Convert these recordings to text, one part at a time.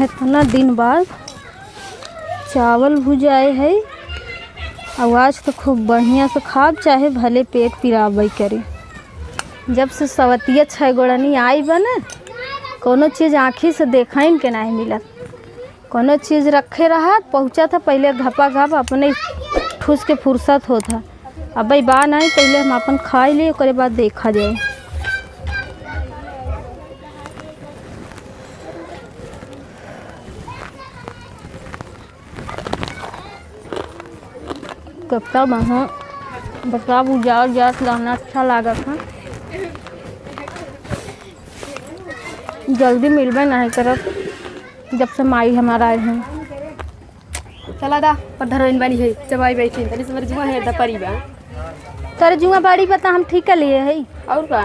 इतना दिन बाद चावल भुजाए है। आवाज़ तो खूब बढ़िया से खाब, चाहे भले पेट पिराबई करे। जब से सवतिया 6 गोड़नी आई बने, कोनो चीज़ आँखी से देखाइन के नहीं मिलत। कोनो चीज़ रखे रहा पहुँचा था पहले घपा घप अपने ठूस के फुर्सत होता। अब भाई बा नहीं, पहले हम अपन खाई लिए, उसके बाद देखा जाए। कब वहाँ बता उजाड़ जात लाना अच्छा लागत है। जल्दी मिलबे नहीं करत जब से माई हमारा आए हैं। चला दा पर धराइन बानी है चबाई बैठी तनी समर जुआ है दा परिबा तेरे जुआ बाड़ी बता हम ठीक कर लिए है। और का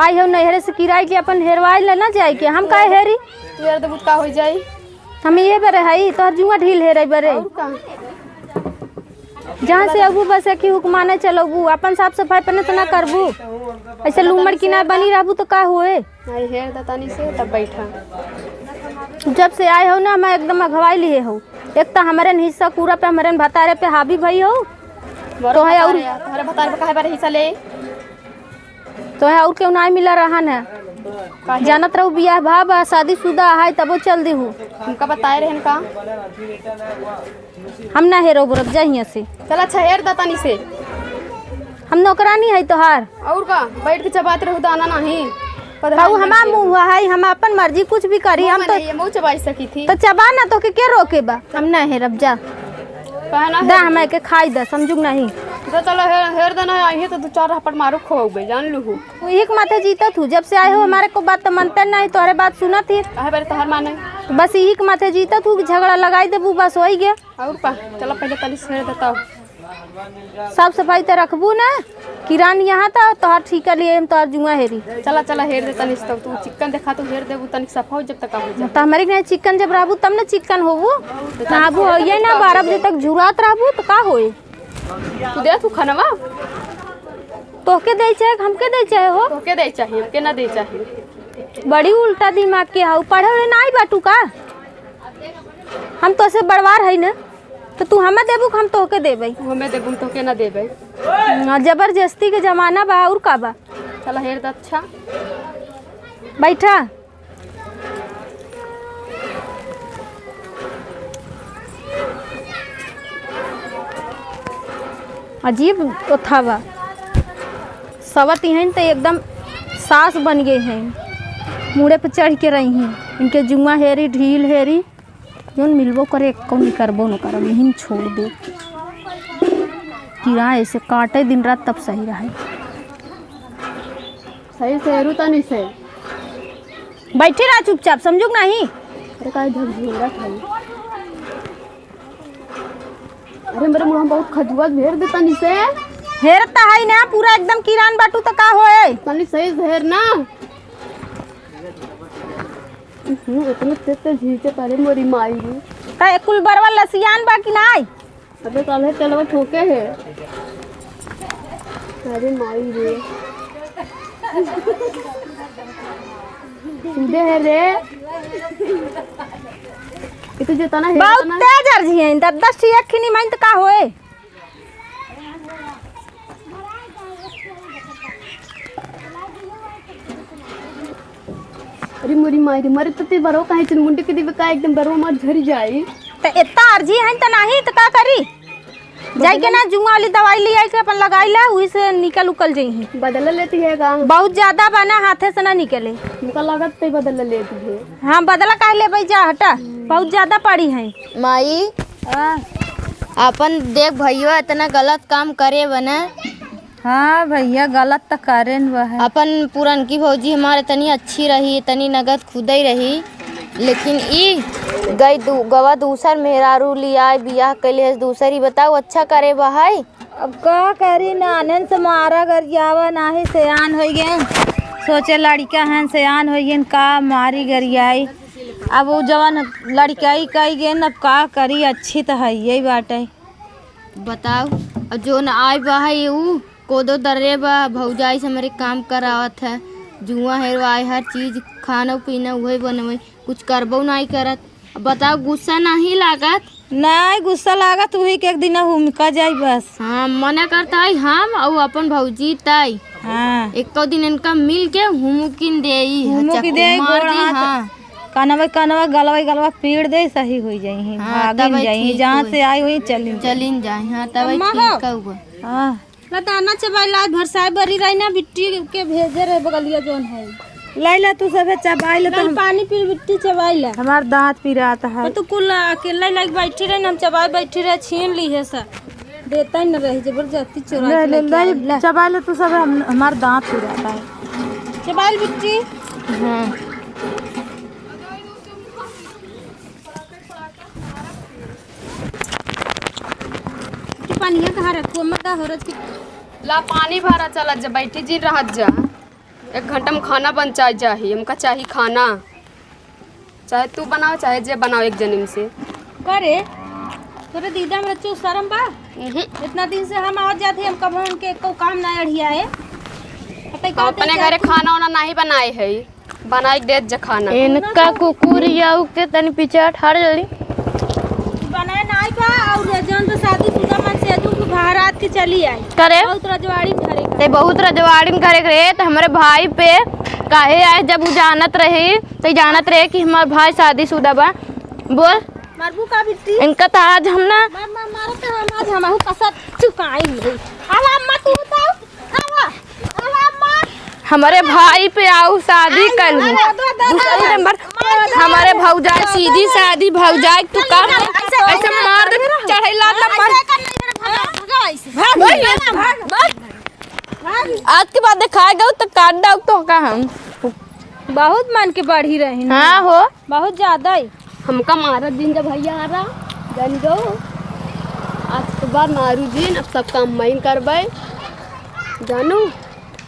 आई हो नहरे से किराए के अपन हेरवाई लेना जाए के हम काहे हेरी तू यार दबुत का हो जाई। हम ये बरे है तोहर जुआ ढील हेरे बरे। और का जहाँ से अबू बस की हुक्माने चलोबू, अपन साफ सफाई पने तो ना करबू। ऐसे लूमड़ की ना बनी रहबू तो का हुए। आई हेर दा तनी से तब बैठा। जब से आए हो ना मैं एकदम अघवाई लिए हो। एक तो हमारे हिस्सा पूरा पे हमारे भतारे पे हावी भई हो तो है और हमारे भतारे पे काहे बारे हिस्सा ले तो है और क्यों नहीं मिला रहन है। जानत रहू बियाह भाव शादीशुदा है तबो चल दी हूँ। हमका बताए रहन का हम ना हेरो बरत जाइए से। चला अच्छा हेर दा तनी से। हम नौकरानी है तोहार। और का बैठ के चबाते रहू दाना नहीं कहू हमार मुँह है, हम अपन मर्जी कुछ भी करी। हम तो ये मुँह चबाई सकी थी तो चबा ना तो के रोके बा। हम ना हेरब जा कहना दा हमें के खाई दा समझू नहीं। तो चलो हेर देना आई है तो 2-4 हपट मारू खोगे जान लू एक माथे जीतत हूँ। जब से आए हो हमारे को बात तो मनते नहीं, तोहरे बात सुनत ही काहे बारे तोहर माने बस यही के माथे जीतत हूँ। झगड़ा लगाई देबू बस हो गया। और का चलो पहले तनी हेर देता साफ सफाई तो रखबू ना। किरान यहाँ था तोहर ठीक कर लिए हम तोहर जुआ हेरी। चला चला हेर दे तनी तब तू चिकन देखा तो हेर देबू तनी सफा हो जब तक हो जाए। तो हमारे नहीं चिकन जब रहबू तब ना चिकन होबू। नहाबू होइए ना 12 बजे तक झुरात रहबू तो का होए। तू दे तू खानवा तोहके दे चाहे हमके दे चाहे हो। तोके दे चाहिए हमके ना दे चाहिए। बड़ी उल्टा दिमाग के हाउ पढ़े उड़े नहीं बाटू का। हम तो से बड़वार है ना तो तू हमें देबू हम तोहके देबै। हमें देबू तोके ना देबै। जबरदस्ती के जमाना बा और का बा। चला हेर द अच्छा बैठा। अजीब तो था बा सवत हैं तो एकदम सास बन गए हैं। मुड़े पे चढ़ के रही हैं। इनके जुआ हेरी ढील हेरी जोन मिलबो करे कौन करबो न करब यहीं छोड़ दे। किराए ऐसे काटे दिन रात तब सही रहे। सही से हेरू तनी से बैठे रहा चुपचाप समझू नहीं। अरे का झगझोरा खाई। अरे मेरे मुंह में बहुत खजुआ घेर दे तनी से। हेरता है ना पूरा एकदम किरान बाटू तो का होए। तनी सही से हेर ना। इतने तेज झीचे करे मोरी माई का कुल बरवा लसियान बाकी नहीं। अबे काले चलवा ठोके है। अरे माई रे सीधे है रे। इतने जितना है बहुत तेज अर्जी है 10 खिनी माइन तो का होए। अरे मोरी माई रे मरे तो ते बरो काहे चन मुंडे के दिवे का एकदम बरो मत झरी जाई। तो इतना अर्जी है तो नहीं तो का करी। जाई के ना जुआ वाली दवाई ले आई के अपन लगाई ला वही से निकल उकल जई। बदल लेती है का बहुत ज्यादा बना हाथे से ना निकले। मुका लागत ते बदल लेती है। हाँ बदला काहे ले भाई जा हटा बहुत ज्यादा पड़ी है। माई अपन देख भैया इतना गलत काम करे बना। हाँ भैया गलत तो करे वह अपन पुरनकी भौजी हमारे तनी अच्छी रही, इतनी नगद खुद ही रही, लेकिन ई गई गवा दूसर मेहरारू लिया बियाह कैले दूसर ही। बताओ अच्छा करे भाई। अब का करी नानन से मारा कर जावा नाही सयान हो गए। सोचे लड़का हैं सयान हो गए का मारी गरियाई। अब वो जवान लड़काई कही गए अब का करी। अच्छी तो है यही बात है। बताओ अब जो न आए भाई ऊ कोदो दर्रे बा भौजाई से हमारे काम करावत है। जुआ हेरवाए हर चीज़ खाना पीना वही बनवे कुछ करबो नहीं करत। बताओ गुस्सा नहीं लागत? नहीं गुस्सा लागत, वही के एक दिन हुमका जाई बस। हाँ मना करता है हम और अपन भौजी तय। हाँ एक दिन इनका मिल के हुमुकिन दे हाँ कनवा कनवा गलवा गलवा पीड़ दे सही हो जाई। हाँ, भागिन जाई जहाँ से आई वही चलिन जाए। हाँ तब ठीक है। हाँ दाना चबाइला भरसाई बरी रही ना, बिट्टी के भेजे रहे बगलिया जोन है। लैला तू सब चबाइला तो पानी पी बिट्टी चबाइला। हमार दांत पिराता है तो कुल अकेला लग बैठी रही, हम चबाई बैठी रहे, छीन ली है सब देता ही न रही, जबरदस्ती चुरा चबाइला तू सब हमार दांत पिराता है। चबाइल बिट्टी। हाँ पानी कहाँ रखो मत हरज की ला पानी भरा चला जा बैठी जी रहत जा। 1 घंटा में खाना बन चाहिए, हमका चाहिए खाना, चाहे तू बनाओ चाहे जे बनाओ एक जन्म से करे। तोरे दीदा में रचो शर्म बा? इतना दिन से हम आ जाते हम कब उनके को काम ना अड़िया है। अपने घरे खाना वाना नहीं बनाए है, बनाई दे जा खाना। इनका कुकुर याऊ के तनी पीछे हट जल्दी बनाए नहीं बा। और जौन तो शादीशुदा मन से तू बारात के चली आई करे बहुत रजवाड़ी घरे ते बहुत रजवाड़ी में करे करे तो हमारे भाई पे काहे आए जब वो जानत रही तो जानत रहे कि हमारे भाई शादीशुदा बा। बोल मारबू का बिट्टी इनका तो आज हम ना मारो तो हम आज हम कसर चुकाई नहीं। आवा अम्मा तू बताओ, आवा आवा अम्मा हमारे भाई पे आओ शादी कर लूं। दूसरा नंबर हमारे भौजाई सीधी शादी भौजाई तू का ऐसे मार दे चढ़ैला ना मार। आज के बाद दिखाएगा तो काट दो तो का हम बहुत मन के बढ़ी रही। हाँ हो बहुत ज्यादा ही हमका मारत दिन जब भैया आ रहा जान दो आज के बाद मारू दिन, अब सब काम मैं करबे जानू।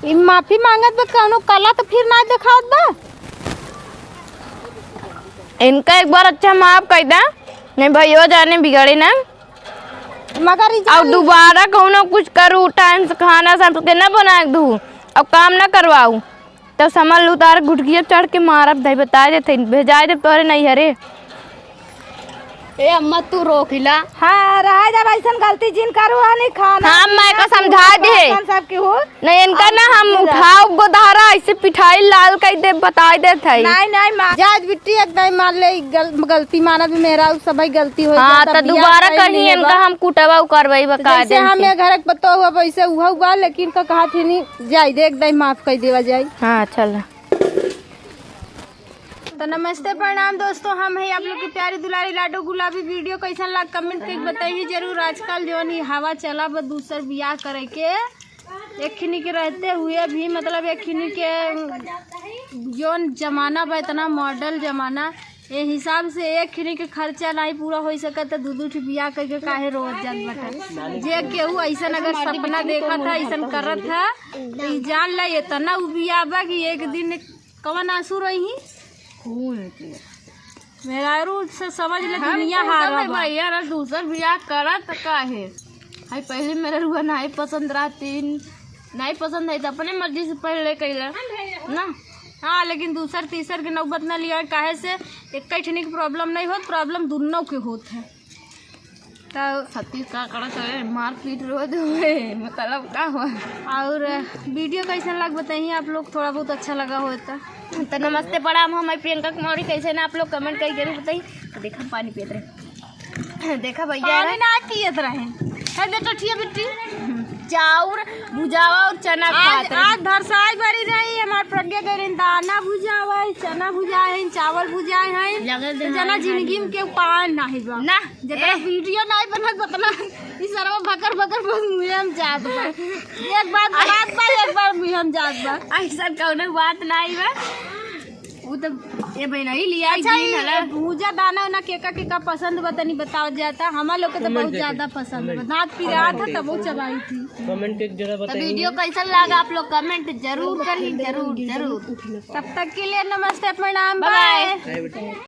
ई माफी मांगत बा कौनो कला तो फिर ना दिखात बा। इनका एक बार अच्छा माफ कर दा नहीं भैया जाने बिगड़े ना, मगर और दोबारा कौनो कुछ करूँ टाइम से खाना सब के ना बना दूँ अब काम ना करवाऊँ तो समझ लू तार घुटकिया चढ़ के मारब दे बता देते भेजा दे तोरे नहीं हरे। ए अम्मा तू रोकिला। हाँ रहा जब ऐसा गलती जिन करू नहीं खाना। हाँ मैं का समझा दे सब के हो नहीं इनका ना हम उठाओ गोदारा ऐसे पिठाई लाल कर दे बता दे थे। नहीं जाज बिट्टी एकदम मान ले गलती माना भी मेरा सब गलती हो। हाँ तो दोबारा कहीं इनका हम कुटवा करवाई बका दे। हम घर पता हुआ वैसे हुआ लेकिन का कहा थी नहीं जाई दे एकदम माफ कर देवा जाए। हाँ चल तो नमस्ते प्रणाम दोस्तों, हम है आप लोग की प्यारी दुलारी लाडो गुलाबी। वीडियो कैसा लगा कमेंट करके बताइए जरूर। आजकल जो नहीं हवा चला बस दूसर बियाह करे के एक खिनी के रहते हुए भी मतलब एक खिनी के जोन जमाना बा इतना मॉडल जमाना ये हिसाब से एक खिनी के खर्चा नहीं पूरा हो सका तो दू ठे बियाह करके काहे रोज जात बटे। जे केहू ऐसा अगर सपना देखा था ऐसा करत था तो जान ला इतना उ बियाह बा कि एक दिन कवन आंसू रही मेरा रूट से समझ ले दुनिया हारा भैया दूसर बियाह करा तो काहे हाय पहले मेरा रुआ नहीं पसंद रहती नहीं पसंद है तो अपने मर्जी से पहले कैला ना। हाँ लेकिन दूसर तीसर के नौबत न लिया काहे से एक ठनी की प्रॉब्लम नहीं होत, प्रॉब्लम दोनों के होत है। तो छत्तीस का कड़ा चले मार पीट रोज हुए मतलब का हुआ। और वीडियो कैसा लग बताइए आप लोग, थोड़ा बहुत अच्छा लगा हो तो नमस्ते प्रणाम हम प्रियंका कुमारी कैसे ना आप लोग कमेंट करके जरूर बताइए। तो देखा पानी पीते रहे देखा भैया पानी ना पियत रहे है बेटा ठिया बिट्टी चाउर भुजावा और चना खाते आज भरसाई बड़ी रही हमार प्रज्ञा करे दाना भुजावा चना भुजाए हैं चावल भुजाए हैं जना जिंदगी में के पान नहीं बा ना जरा वीडियो नहीं बनत बतना ई सरवा भकर भकर बस मुहे हम जात बा एक बार बात बा एक बार मुहे हम जात बा ऐसा कौनो बात नहीं बा वो तो ये भाई नहीं लिया। अच्छा भूजा दाना ना केका पसंद बतानी बताओ जाता हमारे लोग तो बहुत ज्यादा पसंद है। दांत पिरा था तब वो चबाई थी। कमेंट एक जरा बताइए वीडियो कैसा लगा आप लोग कमेंट जरूर करिए जरूर। तब तक के लिए नमस्ते प्रणाम बाय।